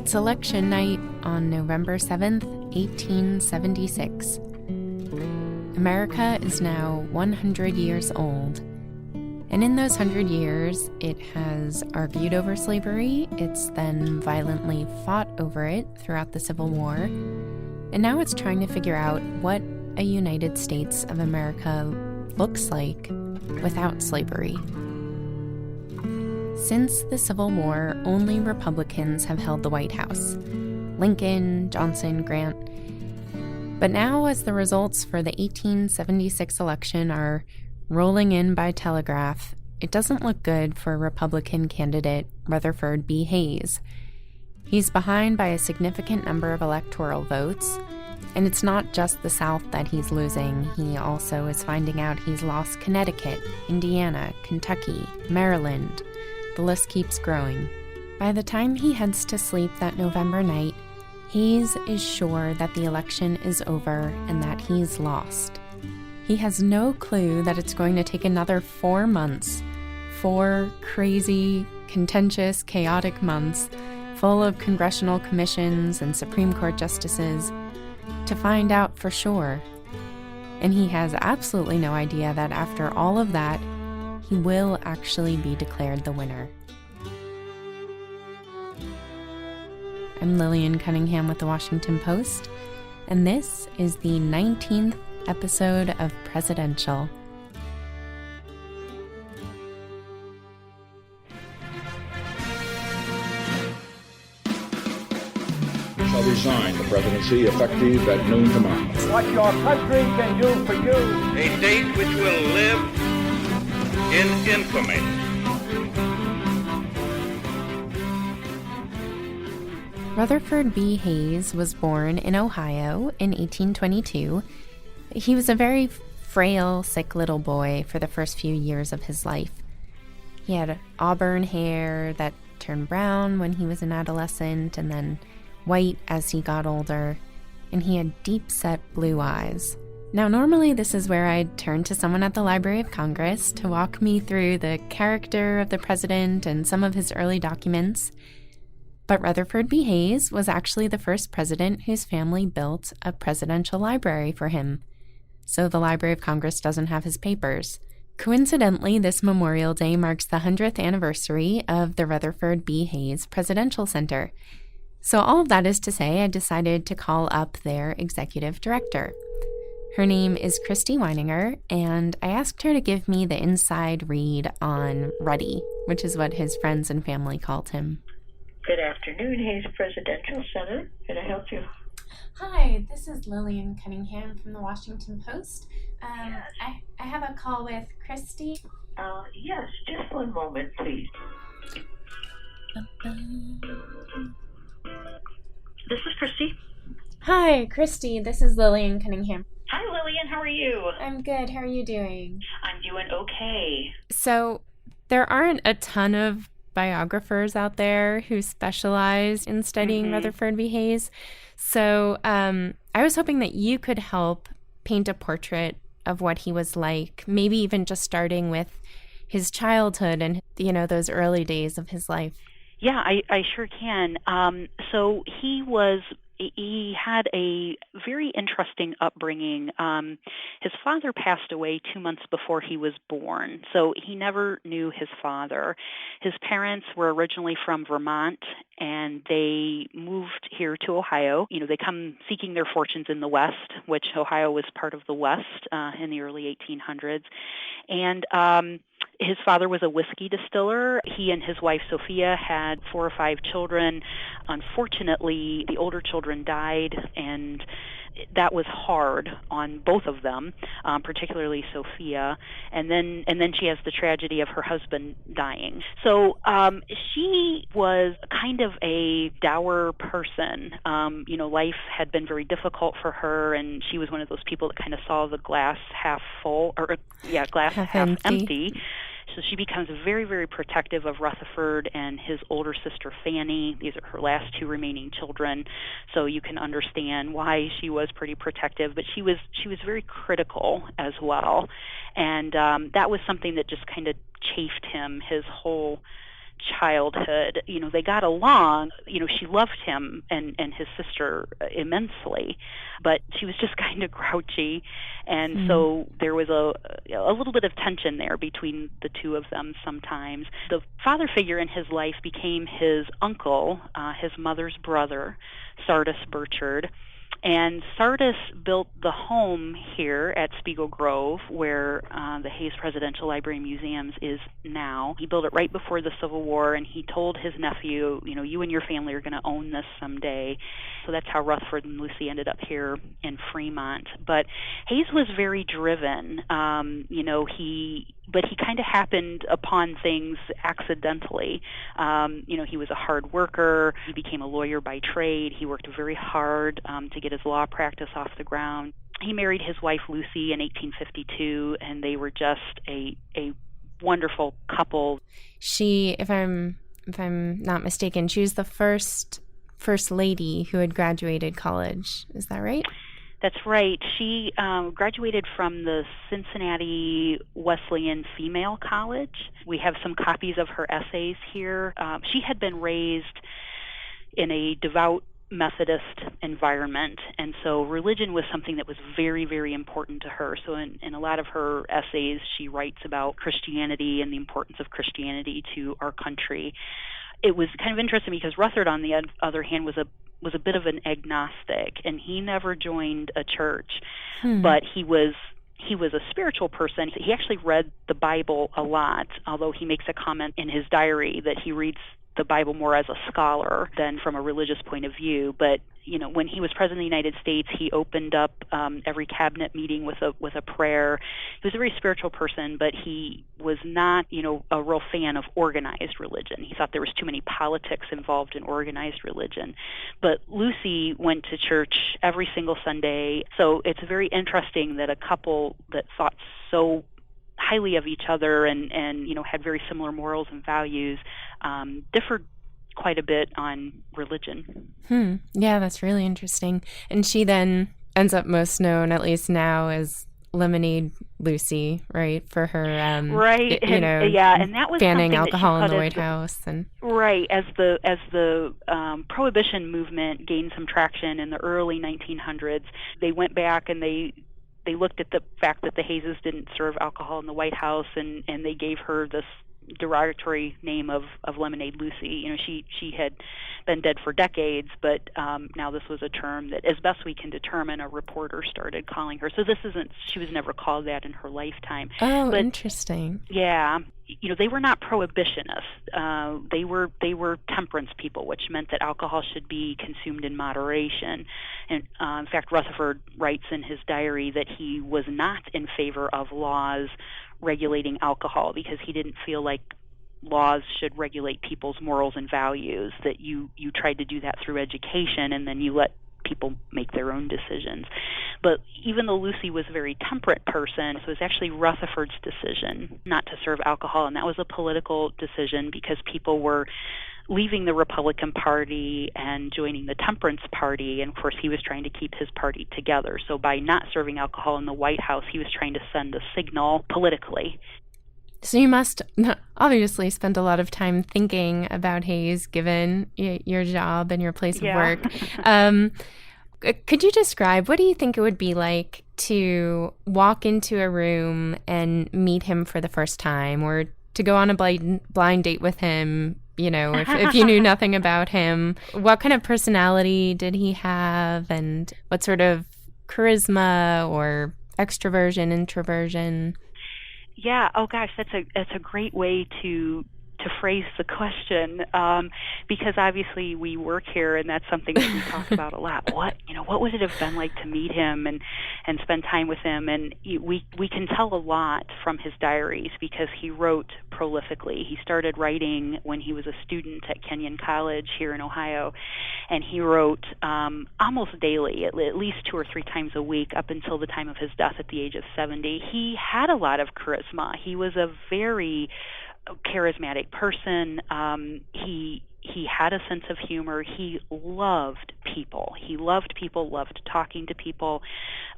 It's election night on November 7th, 1876. America is now 100 years old. And in those 100 years, it has argued over slavery, it's then violently fought over it throughout the Civil War, and now it's trying to figure out what a United States of America looks like without slavery. Since the Civil War, only Republicans have held the White House: Lincoln, Johnson, Grant. But now, as the results for the 1876 election are rolling in by telegraph, it doesn't look good for Republican candidate Rutherford B. Hayes. He's behind by a significant number of electoral votes, and it's not just the South that he's losing. He also is finding out he's lost Connecticut, Indiana, Kentucky, Maryland. The list keeps growing. By the time he heads to sleep that November night, Hayes is sure that the election is over and that he's lost. He has no clue that it's going to take another 4 months, 4 crazy, contentious, chaotic months, full of congressional commissions and Supreme Court justices, to find out for sure. And he has absolutely no idea that after all of that, he will actually be declared the winner. I'm Lillian Cunningham with the Washington Post, and this is the 19th episode of Presidential. Shall resign the presidency effective at noon tomorrow. What your country can do for you. A date which will live in infamy. Rutherford B. Hayes was born in Ohio in 1822. He was a very frail, sick little boy for the first few years of his life. He had auburn hair that turned brown when he was an adolescent and then white as he got older, and he had deep-set blue eyes. Now, normally this is where I'd turn to someone at the Library of Congress to walk me through the character of the president and some of his early documents. But Rutherford B. Hayes was actually the first president whose family built a presidential library for him. So the Library of Congress doesn't have his papers. Coincidentally, this Memorial Day marks the 100th anniversary of the Rutherford B. Hayes Presidential Center. So all of that is to say, I decided to call up their executive director. Her name is Christy Weininger, and I asked her to give me the inside read on Ruddy, which is what his friends and family called him. Good afternoon, Hayes Presidential Center. Can I help you? Hi, this is Lillian Cunningham from the Washington Post. Yes. I have a call with Christy. Yes, just one moment, please. This is Christy. Hi, Christy. This is Lillian Cunningham. Hi, Lillian. How are you? I'm good. How are you doing? I'm doing okay. So, there aren't a ton of biographers out there who specialize in studying Rutherford B. Hayes. So I was hoping that you could help paint a portrait of what he was like, maybe even just starting with his childhood and, those early days of his life. Yeah, I sure can. So he had a very interesting upbringing. His father passed away 2 months before he was born, so he never knew his father. His parents were originally from Vermont, and they moved here to Ohio. They come seeking their fortunes in the West, which Ohio was part of the West in the early 1800s. And his father was a whiskey distiller. He and his wife, Sophia, had 4 or 5 children. Unfortunately, the older children died, and that was hard on both of them, particularly Sophia. And then she has the tragedy of her husband dying. So she was kind of a dour person. Life had been very difficult for her, and she was one of those people that kind of saw the glass half full, glass half empty. So she becomes very, very protective of Rutherford and his older sister Fanny. These are her last 2 remaining children. So you can understand why she was pretty protective, but she was very critical as well. And that was something that just kind of chafed him his whole childhood. They got along. She loved him and his sister immensely, but she was just kind of grouchy, and so there was a little bit of tension there between the two of them sometimes. The father figure in his life became his uncle, his mother's brother, Sardis Burchard. And Sardis built the home here at Spiegel Grove, where the Hayes Presidential Library and Museums is now. He built it right before the Civil War, and he told his nephew, you and your family are going to own this someday. So that's how Rutherford and Lucy ended up here in Fremont. But Hayes was very driven. But he kind of happened upon things accidentally. He was a hard worker. He became a lawyer by trade. He worked very hard to get his law practice off the ground. He married his wife Lucy in 1852, and they were just a wonderful couple. She, if I'm not mistaken, she was the first lady who had graduated college. Is that right? That's right. She graduated from the Cincinnati Wesleyan Female College. We have some copies of her essays here. She had been raised in a devout Methodist environment, and so religion was something that was very, very important to her. So in a lot of her essays, she writes about Christianity and the importance of Christianity to our country. It was kind of interesting because Rutherford, on the other hand, was a bit of an agnostic, and he never joined a church, but he was a spiritual person. He actually read the Bible a lot, although he makes a comment in his diary that he reads the Bible more as a scholar than from a religious point of view. But when he was president of the United States, he opened up every cabinet meeting with a prayer. He was a very spiritual person, but he was not a real fan of organized religion. He thought there was too many politics involved in organized religion. But Lucy went to church every single Sunday. So it's very interesting that a couple that thought so highly of each other and had very similar morals and values differed quite a bit on religion. Yeah, that's really interesting. And she then ends up most known, at least now, as Lemonade Lucy, right? For her, right, and that was banning something alcohol that in the White House, and right as the Prohibition movement gained some traction in the early 1900s, they went back and they looked at the fact that the Hayeses didn't serve alcohol in the White House, and they gave her this derogatory name of Lemonade Lucy. She had been dead for decades, but now this was a term that, as best we can determine, a reporter started calling her. So she was never called that in her lifetime. Oh, but, interesting. Yeah. They were not prohibitionists. They were temperance people, which meant that alcohol should be consumed in moderation. And in fact, Rutherford writes in his diary that he was not in favor of laws regulating alcohol because he didn't feel like laws should regulate people's morals and values, that you tried to do that through education and then you let people make their own decisions. But even though Lucy was a very temperate person, it was actually Rutherford's decision not to serve alcohol, and that was a political decision because people were leaving the Republican Party and joining the Temperance Party, and of course he was trying to keep his party together. So by not serving alcohol in the White House, he was trying to send a signal politically. So you must obviously spend a lot of time thinking about Hayes, given your job and your place of work. Could you describe, what do you think it would be like to walk into a room and meet him for the first time, or to go on a blind date with him, if you knew nothing about him? What kind of personality did he have, and what sort of charisma or extroversion, introversion? Yeah. Oh gosh, that's a great way to phrase the question, because obviously we work here, and that's something that we talk about a lot. What would it have been like to meet him and spend time with him? And we can tell a lot from his diaries because he wrote prolifically. He started writing when he was a student at Kenyon College here in Ohio, and he wrote almost daily, at least 2 or 3 times a week, up until the time of his death at the age of 70. He had a lot of charisma. He was a very charismatic person. He had a sense of humor. He loved people. Loved talking to people.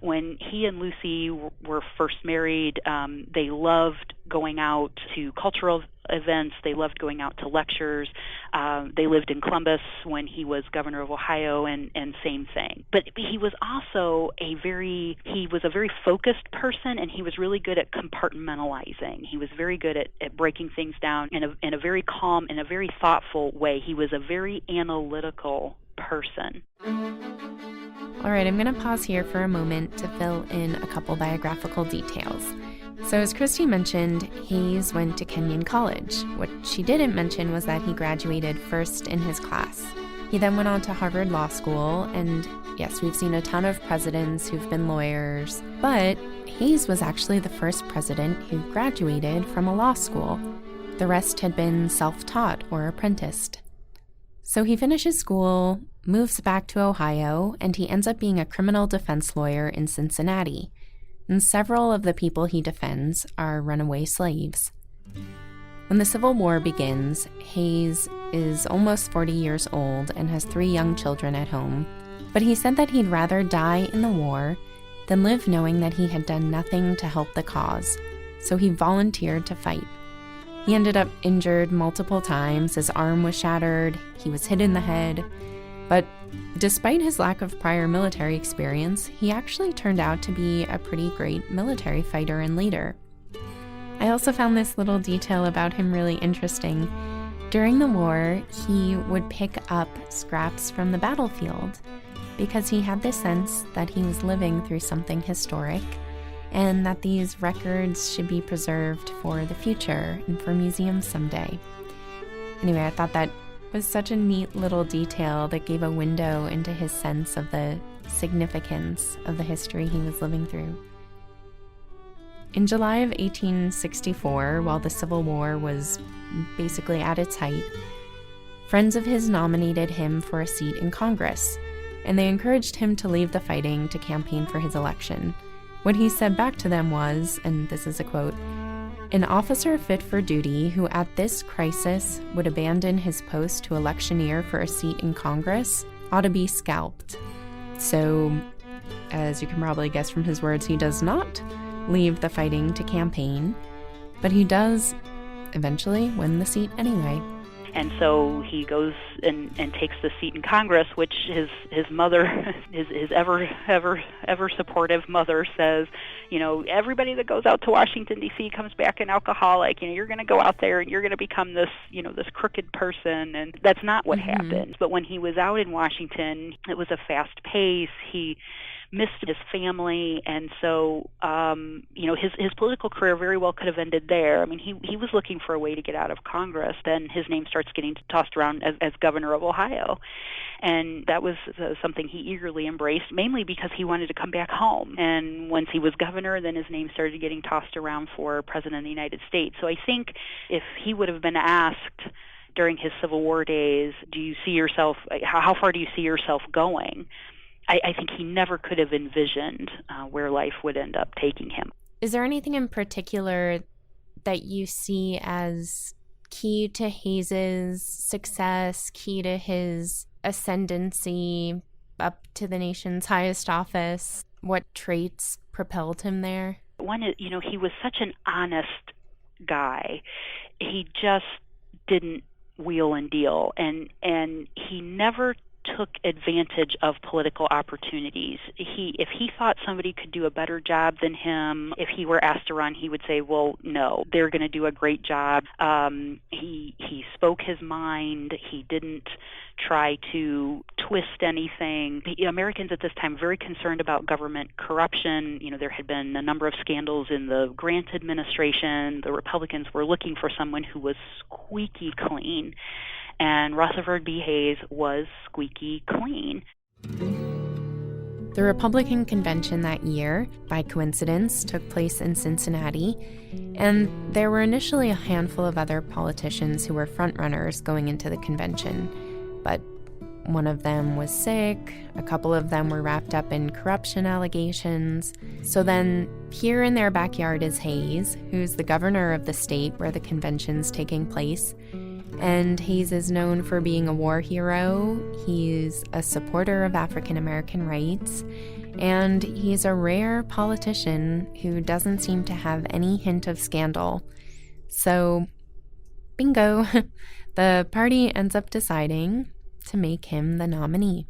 When he and Lucy were first married, they loved going out to cultural events. They loved going out to lectures. They lived in Columbus when he was governor of Ohio, and same thing. But he was also a very focused person, and he was really good at compartmentalizing. He was very good at breaking things down in a very calm and a very thoughtful way. He was a very analytical person. All right, I'm going to pause here for a moment to fill in a couple biographical details. So as Christy mentioned, Hayes went to Kenyon College. What she didn't mention was that he graduated first in his class. He then went on to Harvard Law School, and yes, we've seen a ton of presidents who've been lawyers, but Hayes was actually the first president who graduated from a law school. The rest had been self-taught or apprenticed. So he finishes school, moves back to Ohio, and he ends up being a criminal defense lawyer in Cincinnati. And several of the people he defends are runaway slaves. When the Civil War begins, Hayes is almost 40 years old and has 3 young children at home, but he said that he'd rather die in the war than live knowing that he had done nothing to help the cause, so he volunteered to fight. He ended up injured multiple times. His arm was shattered, he was hit in the head, but despite his lack of prior military experience, he actually turned out to be a pretty great military fighter and leader. I also found this little detail about him really interesting. During the war, he would pick up scraps from the battlefield because he had this sense that he was living through something historic and that these records should be preserved for the future and for museums someday. Anyway, I thought that was such a neat little detail that gave a window into his sense of the significance of the history he was living through. In July of 1864, while the Civil War was basically at its height, friends of his nominated him for a seat in Congress, and they encouraged him to leave the fighting to campaign for his election. What he said back to them was, and this is a quote, "An officer fit for duty who at this crisis would abandon his post to electioneer for a seat in Congress ought to be scalped." So, as you can probably guess from his words, he does not leave the fighting to campaign, but he does eventually win the seat anyway. And so he goes and takes the seat in Congress, which his mother, his ever supportive mother says, everybody that goes out to Washington, D.C. comes back an alcoholic. You're going to go out there and you're going to become this, this crooked person. And that's not what happened. But when he was out in Washington, it was a fast pace. He missed his family, and so his political career very well could have ended there. I mean, he was looking for a way to get out of Congress. Then his name starts getting tossed around as governor of Ohio, and that was something he eagerly embraced, mainly because he wanted to come back home. And once he was governor, then his name started getting tossed around for president of the United States. So I think if he would have been asked during his Civil War days, do you see yourself? How far do you see yourself going? I think he never could have envisioned where life would end up taking him. Is there anything in particular that you see as key to Hayes's success, key to his ascendancy up to the nation's highest office? What traits propelled him there? One is, he was such an honest guy. He just didn't wheel and deal, and he never took advantage of political opportunities. If he thought somebody could do a better job than him, if he were asked to run, he would say, well, no, they're going to do a great job. He spoke his mind. He didn't try to twist anything. The Americans at this time very concerned about government corruption. There had been a number of scandals in the Grant administration. The Republicans were looking for someone who was squeaky clean. And Rutherford B. Hayes was squeaky clean. The Republican convention that year, by coincidence, took place in Cincinnati, and there were initially a handful of other politicians who were frontrunners going into the convention, but one of them was sick, a couple of them were wrapped up in corruption allegations. So then, here in their backyard is Hayes, who's the governor of the state where the convention's taking place. And Hayes is known for being a war hero, he's a supporter of African American rights, and he's a rare politician who doesn't seem to have any hint of scandal. So bingo, the party ends up deciding to make him the nominee.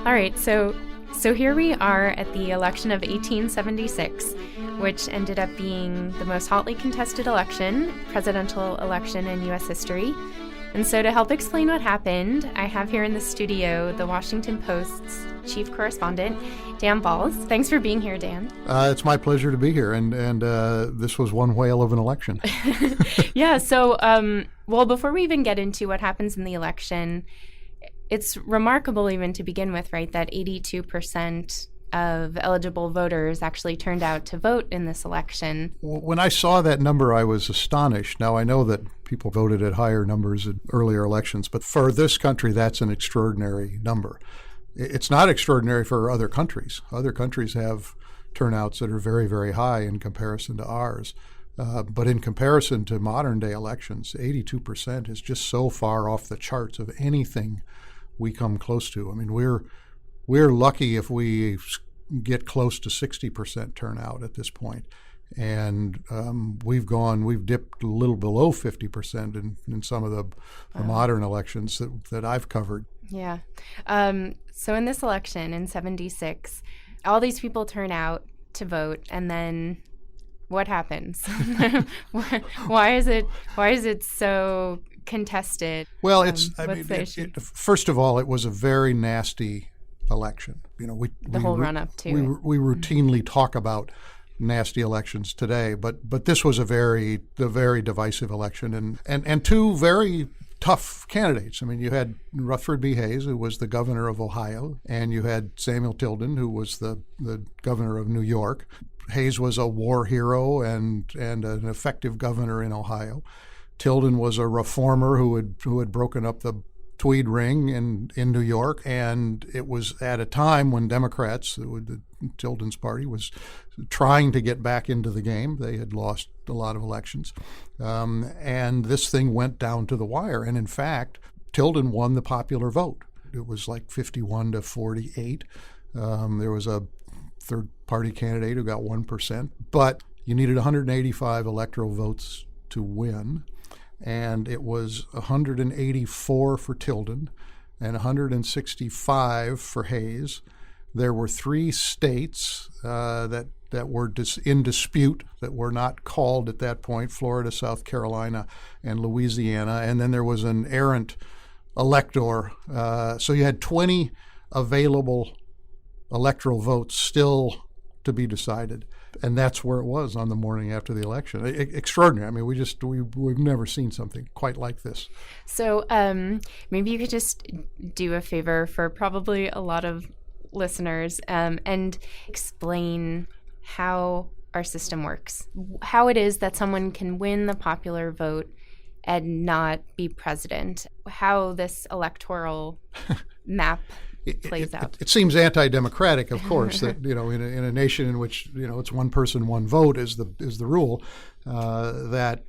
All right, so here we are at the election of 1876, which ended up being the most hotly contested presidential election in U.S. history. And so to help explain what happened, I have here in the studio the Washington Post's chief correspondent, Dan Balls. Thanks for being here, Dan. It's my pleasure to be here, and this was one whale of an election. Yeah, so, well, before we even get into what happens in the election, it's remarkable even to begin with, right, that 82% of eligible voters actually turned out to vote in this election. When I saw that number, I was astonished. Now, I know that people voted at higher numbers in earlier elections, but for this country, that's an extraordinary number. It's not extraordinary for other countries. Other countries have turnouts that are very, very high in comparison to ours. But in comparison to modern day elections, 82% is just so far off the charts of anything we come close to. I mean, we're lucky if we get close to 60% turnout at this point. And we've dipped a little below 50% in some of the modern elections that I've covered. Yeah. So in this election in 76, all these people turn out to vote, and then what happens? Why is it so contested? Well, first of all, it was a very nasty election. You know, the whole run up to we routinely talk about nasty elections today, but this was a very divisive election, and two very tough candidates. I mean, you had Rutherford B. Hayes, who was the governor of Ohio, and you had Samuel Tilden, who was the governor of New York. Hayes was a war hero and an effective governor in Ohio. Tilden was a reformer who had broken up the Tweed Ring in New York, and it was at a time when Democrats, Tilden's party, was trying to get back into the game. They had lost a lot of elections, and this thing went down to the wire. And in fact, Tilden won the popular vote. It was like 51 to 48. There was a third-party candidate who got 1%, but you needed 185 electoral votes to win. And it was 184 for Tilden and 165 for Hayes. There were 3 states that were in dispute, that were not called at that point: Florida, South Carolina, and Louisiana. And then there was an errant elector. So you had 20 available electoral votes still to be decided. And that's where it was on the morning after the election. Extraordinary. I mean, we've never seen something quite like this. So maybe you could just do a favor for probably a lot of listeners and explain how our system works, how it is that someone can win the popular vote and not be president, how this electoral map plays out. It seems anti-democratic, of course, that in a nation in which it's one person, one vote is the rule, that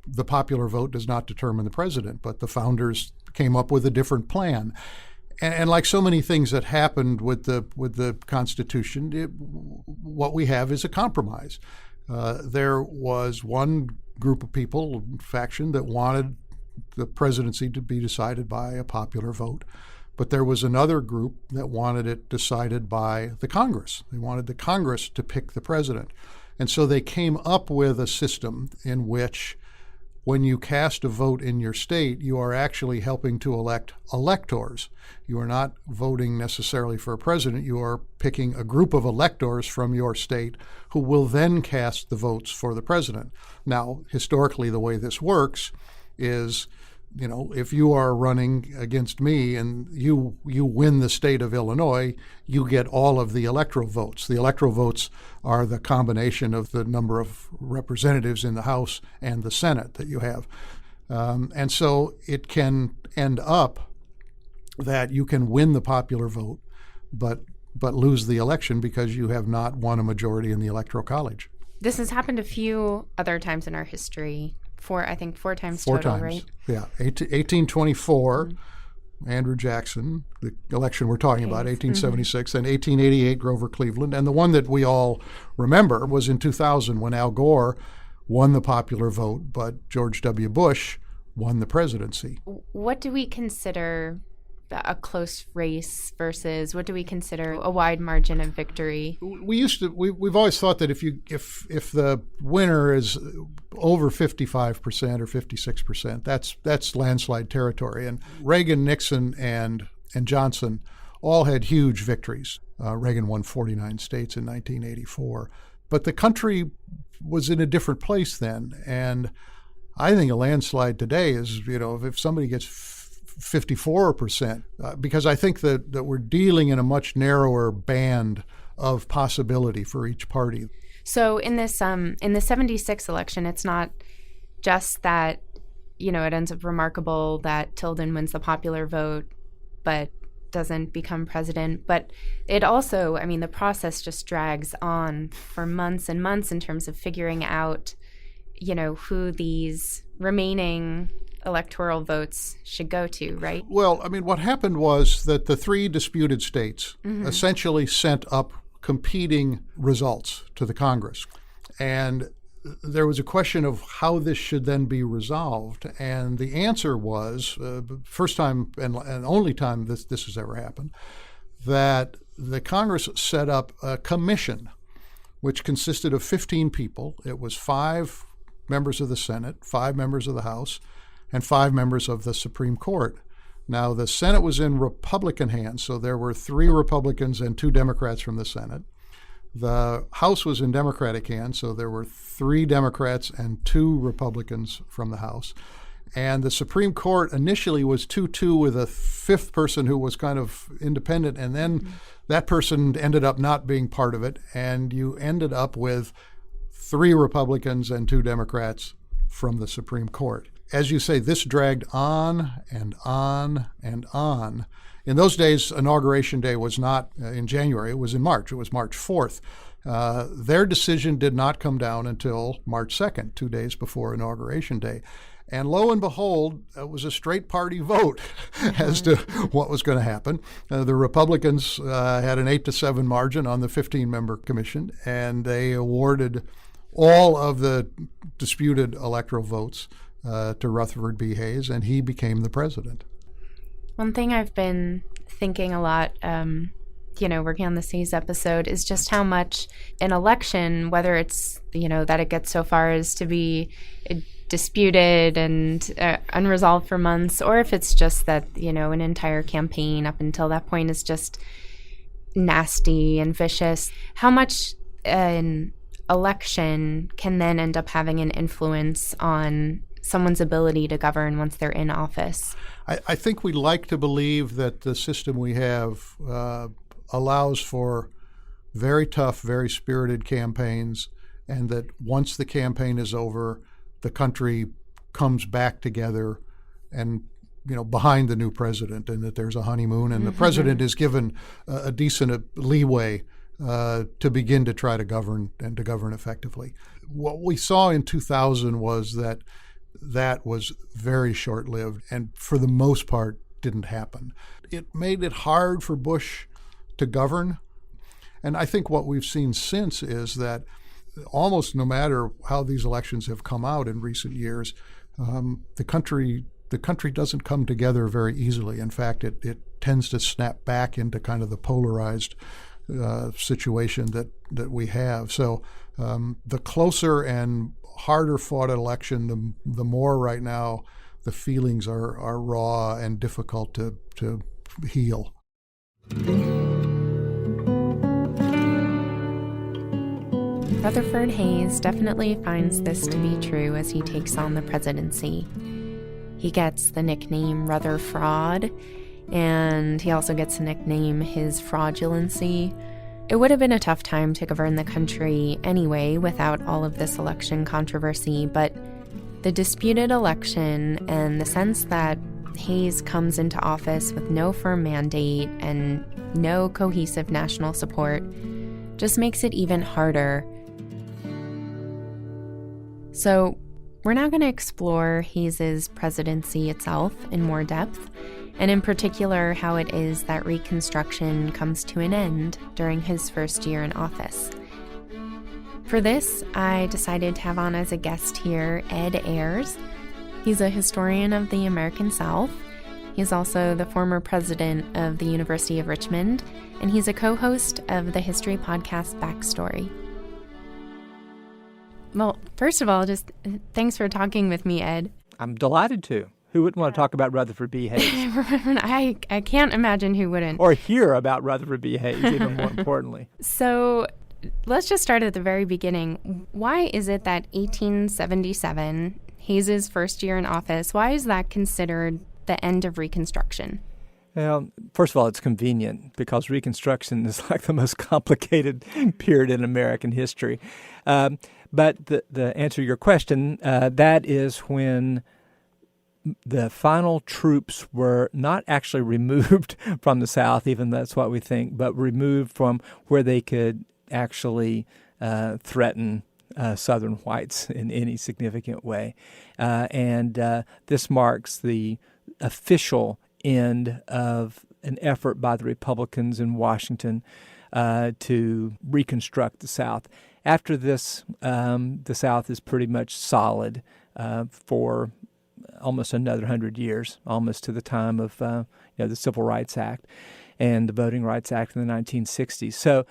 the popular vote does not determine the president. But the founders came up with a different plan, and like so many things that happened with the Constitution, what we have is a compromise. There was one group of people, faction, that wanted the presidency to be decided by a popular vote. But there was another group that wanted it decided by the Congress. They wanted the Congress to pick the president. And so they came up with a system in which when you cast a vote in your state, you are actually helping to elect electors. You are not voting necessarily for a president. You are picking a group of electors from your state who will then cast the votes for the president. Now, historically, the way this works is, if you are running against me and you win the state of Illinois, you get all of the electoral votes. The electoral votes are the combination of the number of representatives in the House and the Senate that you have. And so it can end up that you can win the popular vote, but lose the election because you have not won a majority in the Electoral College. This has happened a few other times in our history. 4 times Four total, times. right? Yeah, 1824, Andrew Jackson, the election we're talking about, 1876, and 1888, Grover Cleveland. And the one that we all remember was in 2000 when Al Gore won the popular vote, but George W. Bush won the presidency. What do we consider a close race versus what do we consider a wide margin of victory? We've always thought that if the winner is over 55% or 56%, that's landslide territory. And Reagan, Nixon, and Johnson all had huge victories. Reagan won 49 states in 1984, but the country was in a different place then. And I think a landslide today is, if somebody gets 54%, because I think that we're dealing in a much narrower band of possibility for each party. So in this in the 76 election, it's not just that, it ends up remarkable that Tilden wins the popular vote, but doesn't become president. But it also, the process just drags on for months and months in terms of figuring out, who these remaining electoral votes should go to, right? Well, what happened was that the three disputed states essentially sent up competing results to the Congress. And there was a question of how this should then be resolved. And the answer was, first time and only time this has ever happened, that the Congress set up a commission which consisted of 15 people. It was 5 members of the Senate, 5 members of the House, and 5 members of the Supreme Court. Now, the Senate was in Republican hands, so there were 3 Republicans and 2 Democrats from the Senate. The House was in Democratic hands, so there were 3 Democrats and 2 Republicans from the House. And the Supreme Court initially was 2-2 with a 5th person who was kind of independent, and then that person ended up not being part of it, and you ended up with 3 Republicans and 2 Democrats from the Supreme Court. As you say, this dragged on and on and on. In those days, Inauguration Day was not in January, it was in March. It was March 4th. Their decision did not come down until March 2nd, 2 days before Inauguration Day. And lo and behold, it was a straight party vote as to what was going to happen. The Republicans had an 8-7 margin on the 15-member commission, and they awarded all of the disputed electoral votes to Rutherford B. Hayes, and he became the president. One thing I've been thinking a lot, working on this Hayes episode, is just how much an election, whether it's, that it gets so far as to be disputed and unresolved for months, or if it's just that, an entire campaign up until that point is just nasty and vicious, how much an election can then end up having an influence on someone's ability to govern once they're in office. I think we like to believe that the system we have allows for very tough, very spirited campaigns, and that once the campaign is over, the country comes back together and, behind the new president, and that there's a honeymoon, and the president is given a decent leeway to begin to try to govern and to govern effectively. What we saw in 2000 was that was very short-lived and for the most part didn't happen. It made it hard for Bush to govern. And I think what we've seen since is that almost no matter how these elections have come out in recent years, the country doesn't come together very easily. In fact, it tends to snap back into kind of the polarized situation that we have. So the closer and harder fought election, the more right now the feelings are raw and difficult to heal. Rutherford Hayes definitely finds this to be true as he takes on the presidency. He gets the nickname Rutherfraud, and he also gets to nickname his fraudulency. It would have been a tough time to govern the country anyway without all of this election controversy, but the disputed election and the sense that Hayes comes into office with no firm mandate and no cohesive national support just makes it even harder. So we're now going to explore Hayes's presidency itself in more depth and in particular how it is that Reconstruction comes to an end during his first year in office. For this, I decided to have on as a guest here Ed Ayers. He's a historian of the American South. He's also the former president of the University of Richmond, and he's a co-host of the history podcast Backstory. Well, first of all, just thanks for talking with me, Ed. I'm delighted to. Who wouldn't want to talk about Rutherford B. Hayes? I can't imagine who wouldn't. Or hear about Rutherford B. Hayes, even more importantly. So let's just start at the very beginning. Why is it that 1877, Hayes's first year in office, why is that considered the end of Reconstruction? Well, first of all, it's convenient because Reconstruction is like the most complicated period in American history. But the answer to your question, that is when the final troops were not actually removed from the South, even that's what we think, but removed from where they could actually threaten Southern whites in any significant way. And this marks the official end of an effort by the Republicans in Washington to reconstruct the South. After this, the South is pretty much solid for almost another 100 years, almost to the time of the Civil Rights Act and the Voting Rights Act in the 1960s. So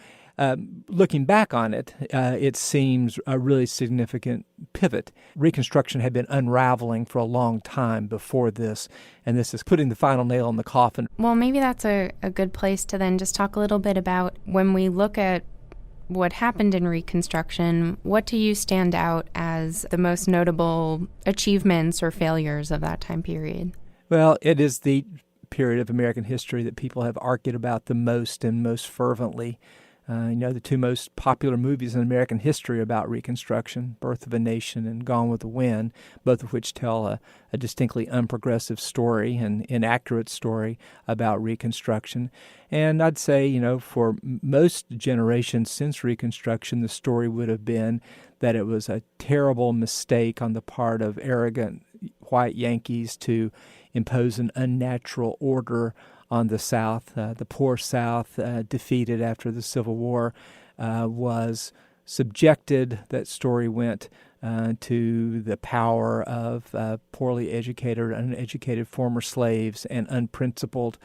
looking back on it, it seems a really significant pivot. Reconstruction had been unraveling for a long time before this, and this is putting the final nail in the coffin. Well, maybe that's a good place to then just talk a little bit about when we look at what happened in Reconstruction, what do you stand out as the most notable achievements or failures of that time period? Well, it is the period of American history that people have argued about the most and most fervently. The two most popular movies in American history about Reconstruction, Birth of a Nation and Gone with the Wind, both of which tell a distinctly unprogressive story and inaccurate story about Reconstruction. And I'd say, for most generations since Reconstruction, the story would have been that it was a terrible mistake on the part of arrogant white Yankees to impose an unnatural order on the South. The poor South, defeated after the Civil War, was subjected, that story went, to the power of poorly educated, uneducated former slaves and unprincipled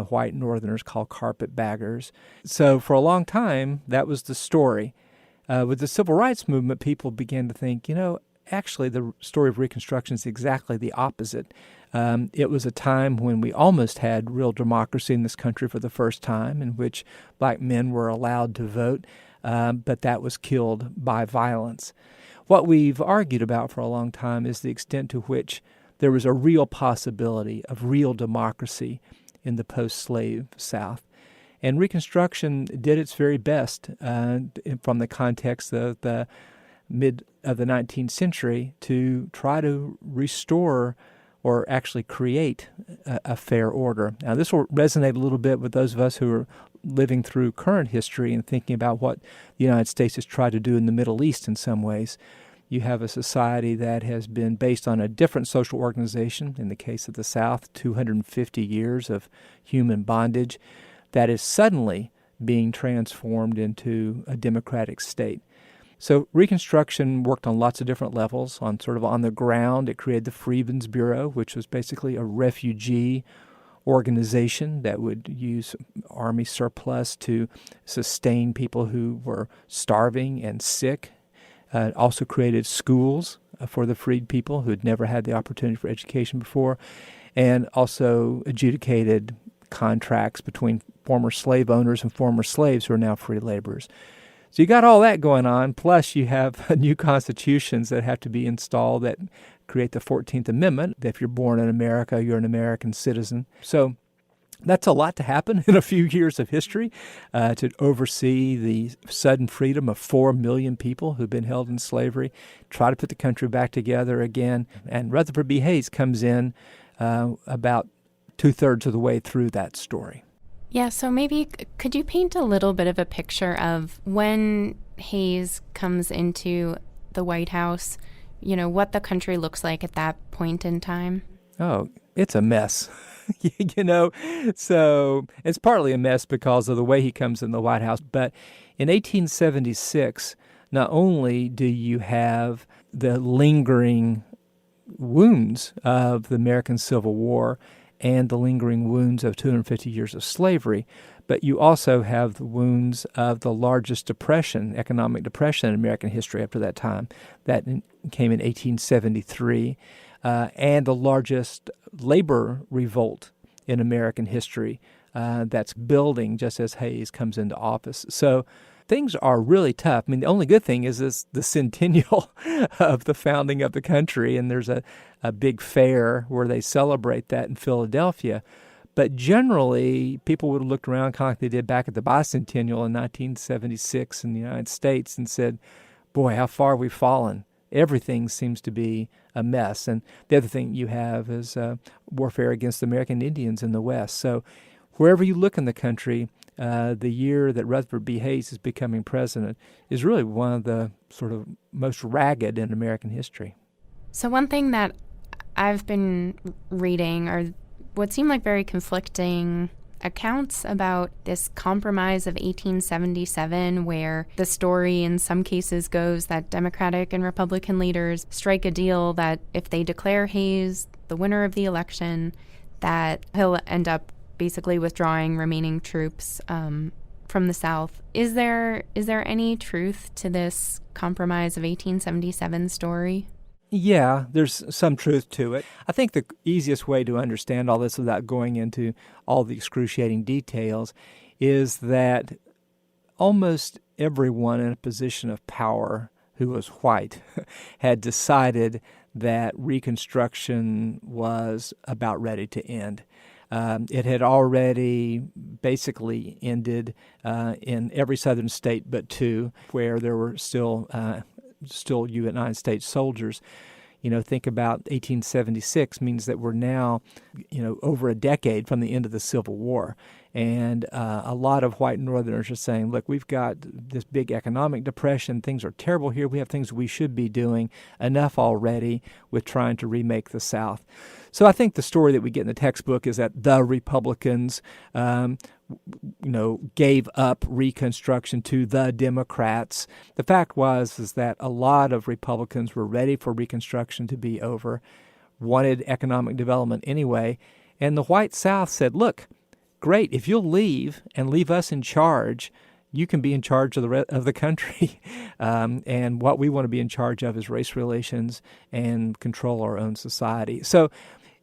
white Northerners called carpetbaggers. So for a long time, that was the story. With the Civil Rights Movement, people began to think, actually the story of Reconstruction is exactly the opposite. It was a time when we almost had real democracy in this country for the first time, in which black men were allowed to vote, but that was killed by violence. What we've argued about for a long time is the extent to which there was a real possibility of real democracy in the post-slave South. And Reconstruction did its very best from the context of the mid of the 19th century to try to restore or actually create a fair order. Now, this will resonate a little bit with those of us who are living through current history and thinking about what the United States has tried to do in the Middle East in some ways. You have a society that has been based on a different social organization, in the case of the South, 250 years of human bondage, that is suddenly being transformed into a democratic state. So Reconstruction worked on lots of different levels. On the ground, it created the Freedmen's Bureau, which was basically a refugee organization that would use army surplus to sustain people who were starving and sick. It also created schools for the freed people who had never had the opportunity for education before, and also adjudicated contracts between former slave owners and former slaves who are now free laborers. So you got all that going on, plus you have new constitutions that have to be installed that create the 14th Amendment. If you're born in America, you're an American citizen. So that's a lot to happen in a few years of history, to oversee the sudden freedom of 4 million people who've been held in slavery, try to put the country back together again. And Rutherford B. Hayes comes in about 2/3 of the way through that story. Yeah, so maybe could you paint a little bit of a picture of when Hayes comes into the White House, what the country looks like at that point in time? Oh, it's a mess. you know. So it's partly a mess because of the way he comes in the White House. But in 1876, not only do you have the lingering wounds of the American Civil War and the lingering wounds of 250 years of slavery, but you also have the wounds of the largest depression, economic depression in American history after that time. That came in 1873, and the largest labor revolt in American history that's building just as Hayes comes into office. So things are really tough. I mean, the only good thing is this, the centennial of the founding of the country, and there's a big fair where they celebrate that in Philadelphia. But generally, people would have looked around kind of like they did back at the bicentennial in 1976 in the United States and said, boy, how far we've fallen. Everything seems to be a mess. And the other thing you have is warfare against the American Indians in the West. So wherever you look in the country, the year that Rutherford B. Hayes is becoming president is really one of the sort of most ragged in American history. So one thing that I've been reading are what seem like very conflicting accounts about this compromise of 1877, where the story in some cases goes that Democratic and Republican leaders strike a deal that if they declare Hayes the winner of the election, that he'll end up basically withdrawing remaining troops from the South. Is there any truth to this compromise of 1877 story? Yeah, there's some truth to it. I think the easiest way to understand all this without going into all the excruciating details is that almost everyone in a position of power who was white had decided that Reconstruction was about ready to end. It had already basically ended in every southern state but two, where there were still United States soldiers. You know, think about 1876 means that we're now, over a decade from the end of the Civil War. And a lot of white Northerners are saying, look, we've got this big economic depression. Things are terrible here. We have things we should be doing. Enough already with trying to remake the South. So I think the story that we get in the textbook is that the Republicans, gave up Reconstruction to the Democrats. The fact is that a lot of Republicans were ready for Reconstruction to be over, wanted economic development anyway, and the white South said, look, great, if you'll leave and leave us in charge, you can be in charge of the country. And what we want to be in charge of is race relations and control our own society. So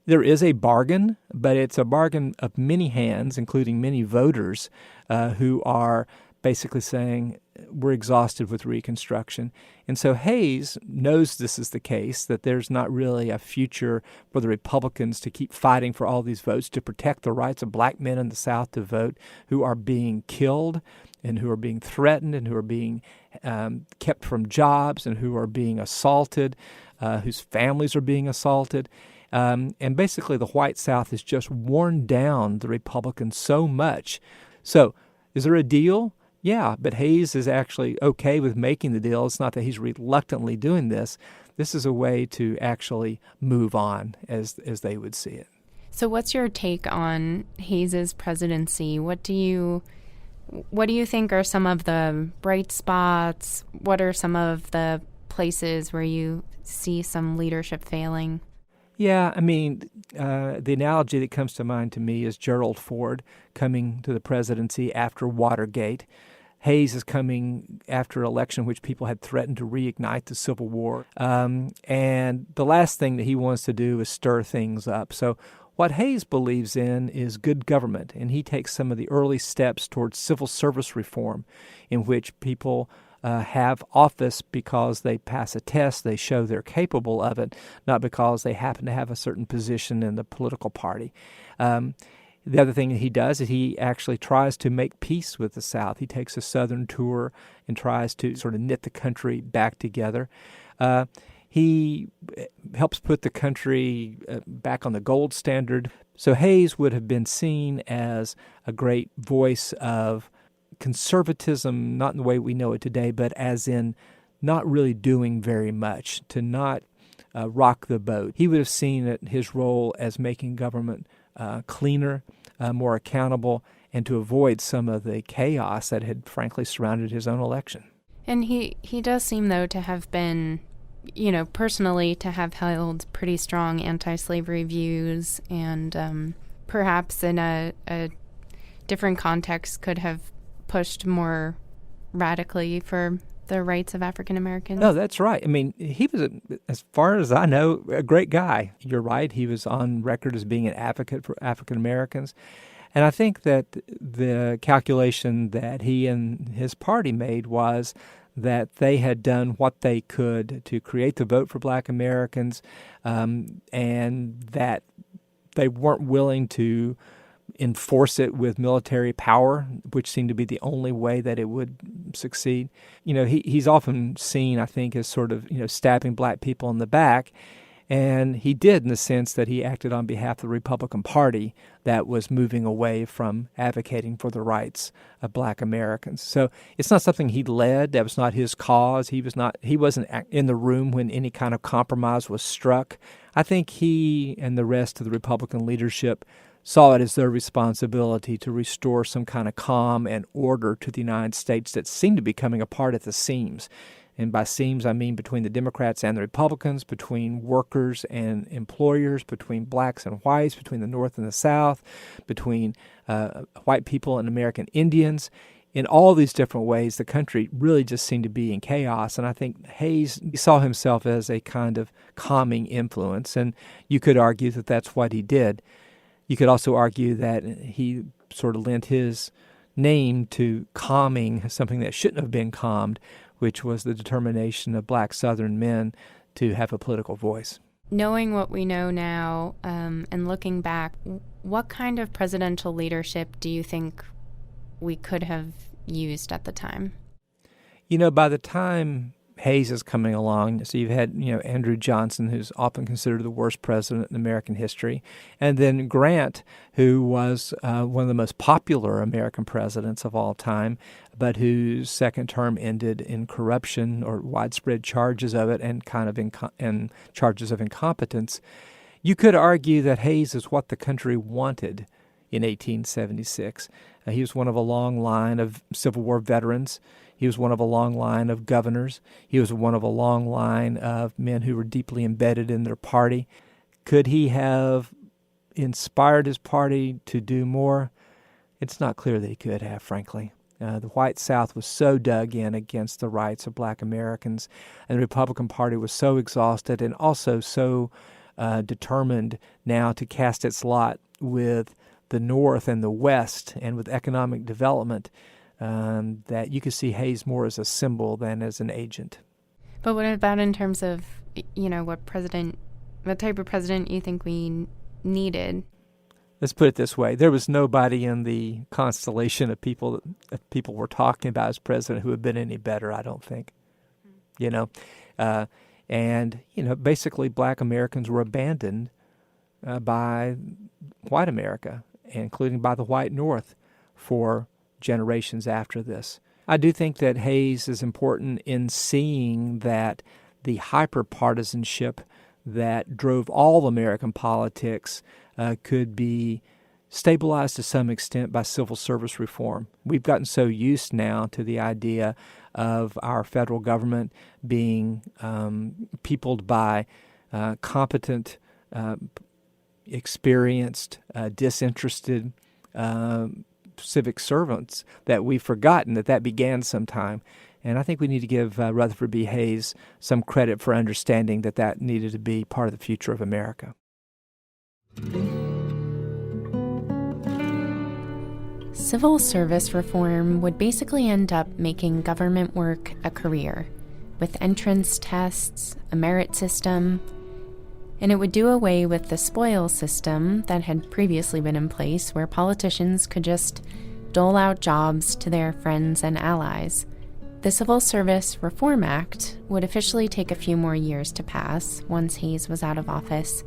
there is a bargain, but it's a bargain of many hands, including many voters who are basically saying, we're exhausted with Reconstruction. And so Hayes knows this is the case, that there's not really a future for the Republicans to keep fighting for all these votes to protect the rights of black men in the South to vote who are being killed and who are being threatened and who are being kept from jobs and who are being assaulted, whose families are being assaulted. And basically the white South has just worn down the Republicans so much. So is there a deal? Yeah, but Hayes is actually okay with making the deal. It's not that he's reluctantly doing this. This is a way to actually move on, as they would see it. So what's your take on Hayes's presidency? What do you think are some of the bright spots? What are some of the places where you see some leadership failing? Yeah, I mean, the analogy that comes to mind to me is Gerald Ford coming to the presidency after Watergate. Hayes is coming after an election in which people had threatened to reignite the Civil War. And the last thing that he wants to do is stir things up. So what Hayes believes in is good government, and he takes some of the early steps towards civil service reform, in which people have office because they pass a test, they show they're capable of it, not because they happen to have a certain position in the political party. The other thing that he does is he actually tries to make peace with the South. He takes a Southern tour and tries to sort of knit the country back together. He helps put the country back on the gold standard. So Hayes would have been seen as a great voice of conservatism, not in the way we know it today, but as in not really doing very much, to not rock the boat. He would have seen his role as making government cleaner, more accountable, and to avoid some of the chaos that had frankly surrounded his own election. And he does seem, though, to have been, personally, to have held pretty strong anti-slavery views, and perhaps in a different context could have pushed more radically for the rights of African Americans. No, that's right. I mean, he was, as far as I know, a great guy. You're right. He was on record as being an advocate for African Americans. And I think that the calculation that he and his party made was that they had done what they could to create the vote for Black Americans, and that they weren't willing to enforce it with military power, which seemed to be the only way that it would succeed. He's often seen, I think, as sort of, stabbing black people in the back. And he did, in the sense that he acted on behalf of the Republican Party that was moving away from advocating for the rights of Black Americans. So it's not something he led. That was not his cause. He wasn't in the room when any kind of compromise was struck. I think he and the rest of the Republican leadership saw it as their responsibility to restore some kind of calm and order to the United States that seemed to be coming apart at the seams. And by seams, I mean between the Democrats and the Republicans, between workers and employers, between blacks and whites, between the North and the South, between white people and American Indians. In all these different ways, the country really just seemed to be in chaos. And I think Hayes saw himself as a kind of calming influence. And you could argue that that's what he did. You could also argue that he sort of lent his name to calming something that shouldn't have been calmed, which was the determination of black Southern men to have a political voice. Knowing what we know now, and looking back, what kind of presidential leadership do you think we could have used at the time? By the time Hayes is coming along, so you've had, Andrew Johnson, who's often considered the worst president in American history, and then Grant, who was one of the most popular American presidents of all time, but whose second term ended in corruption or widespread charges of it and kind of and charges of incompetence. You could argue that Hayes is what the country wanted in 1876. He was one of a long line of Civil War veterans. He was one of a long line of governors. He was one of a long line of men who were deeply embedded in their party. Could he have inspired his party to do more? It's not clear that he could have, frankly. The white South was so dug in against the rights of black Americans, and the Republican Party was so exhausted and also so determined now to cast its lot with the North and the West and with economic development, that you could see Hayes more as a symbol than as an agent. But what about in terms of, what type of president you think we needed? Let's put it this way. There was nobody in the constellation of people that people were talking about as president who had been any better, I don't think. Basically black Americans were abandoned by white America, including by the white North, for generations after this. I do think that Hayes is important in seeing that the hyper-partisanship that drove all American politics could be stabilized to some extent by civil service reform. We've gotten so used now to the idea of our federal government being peopled by competent, experienced, disinterested civic servants that we've forgotten that began sometime. And I think we need to give Rutherford B. Hayes some credit for understanding that needed to be part of the future of America. Civil service reform would basically end up making government work a career, with entrance tests, a merit system, and it would do away with the spoils system that had previously been in place, where politicians could just dole out jobs to their friends and allies. The Civil Service Reform Act would officially take a few more years to pass once Hayes was out of office,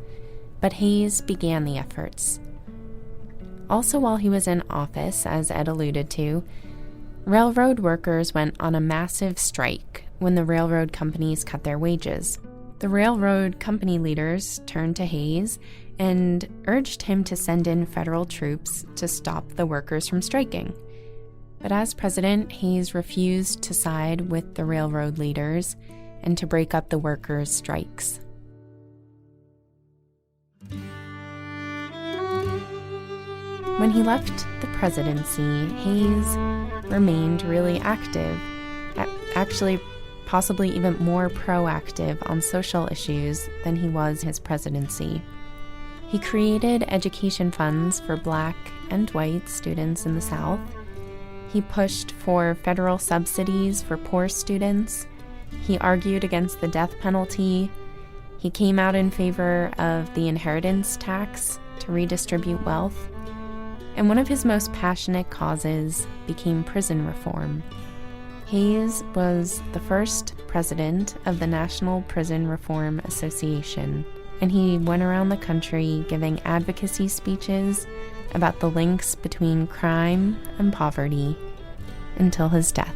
but Hayes began the efforts. Also, while he was in office, as Ed alluded to, railroad workers went on a massive strike when the railroad companies cut their wages. The railroad company leaders turned to Hayes and urged him to send in federal troops to stop the workers from striking. But as president, Hayes refused to side with the railroad leaders and to break up the workers' strikes. When he left the presidency, Hayes remained really active, actually possibly even more proactive on social issues than he was his presidency. He created education funds for Black and white students in the South. He pushed for federal subsidies for poor students. He argued against the death penalty. He came out in favor of the inheritance tax to redistribute wealth. And one of his most passionate causes became prison reform. Hayes was the first president of the National Prison Reform Association, and he went around the country giving advocacy speeches about the links between crime and poverty until his death.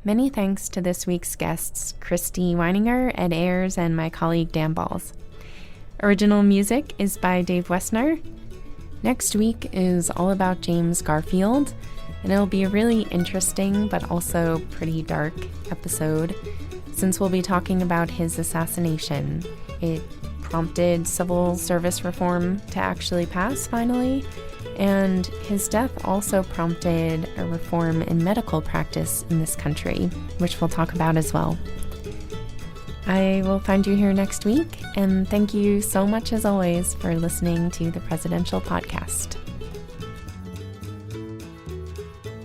Many thanks to this week's guests, Christy Weininger, Ed Ayers, and my colleague Dan Balls. Original music is by Dave Wessner. Next week is all about James Garfield, and it'll be a really interesting but also pretty dark episode since we'll be talking about his assassination. It prompted civil service reform to actually pass finally, and his death also prompted a reform in medical practice in this country, which we'll talk about as well. I will find you here next week, and thank you so much as always for listening to the Presidential Podcast.